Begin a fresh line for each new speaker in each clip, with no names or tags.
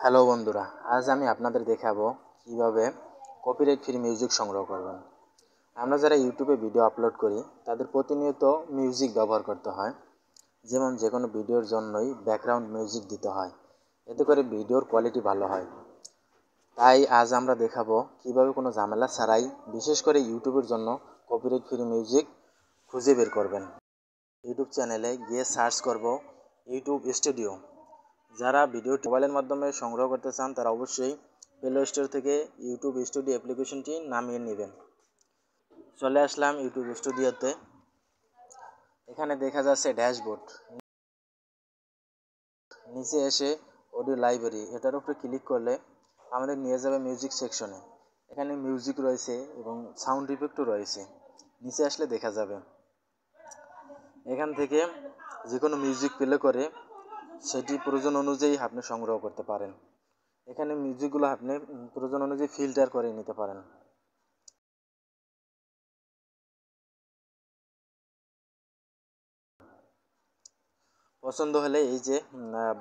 Hello বন্ধুরা, আজ আমি আপনাদের দেখাবো কিভাবে কপিরাইট ফ্রি মিউজিক সংগ্রহ করবেন। আমরা যারা ইউটিউবে ভিডিও আপলোড করি তাদের প্রতিনিয়ত মিউজিক ব্যবহার করতে হয়। যেমন যে কোনো ভিডিওর জন্যই ব্যাকগ্রাউন্ড মিউজিক দিতে হয়, এতে করে ভিডিওর কোয়ালিটি ভালো হয়। তাই আজ আমরা দেখাবো কিভাবে কোনো ঝামেলা ছাড়াই বিশেষ করে ইউটিউবের জন্য কপিরাইট ফ্রি মিউজিক খুঁজে বের করবেন। ইউটিউব চ্যানেলে গিয়ে সার্চ করব ইউটিউব স্টুডিও। যারা ভিডিও মোবাইলের মাধ্যমে সংগ্রহ করতে চান তারা অবশ্যই প্লে স্টোর থেকে ইউটিউব স্টুডিও অ্যাপ্লিকেশনটি নামিয়ে নেবেন। চলে আসলাম ইউটিউব স্টুডিওতে। এখানে দেখা যাচ্ছে ড্যাশবোর্ড, নিচে এসে অডিও লাইব্রেরি, এটার উপরে ক্লিক করলে আমাদের নিয়ে যাবে মিউজিক সেকশনে। এখানে মিউজিক রয়েছে এবং সাউন্ড ইফেক্টও রয়েছে। নিচে আসলে দেখা যাবে এখান থেকে যে কোনো মিউজিক প্লে করে সেটি প্রয়োজন অনুযায়ী আপনি সংগ্রহ করতে পারেন। এখানে মিউজিকগুলো আপনি প্রয়োজন অনুযায়ী ফিল্টার করে নিতে পারেন। পছন্দ হলে এই যে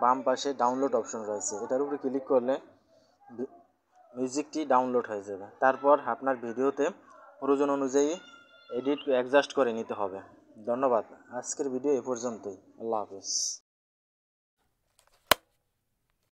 বাম পাশে ডাউনলোড অপশন রয়েছে, এটার উপরে ক্লিক করলে মিউজিকটি ডাউনলোড হয়ে যাবে। তারপর আপনার ভিডিওতে প্রয়োজন অনুযায়ী এডিট অ্যাডজাস্ট করে নিতে হবে। ধন্যবাদ। আজকের ভিডিও এ পর্যন্তই। আল্লাহ হাফেজ।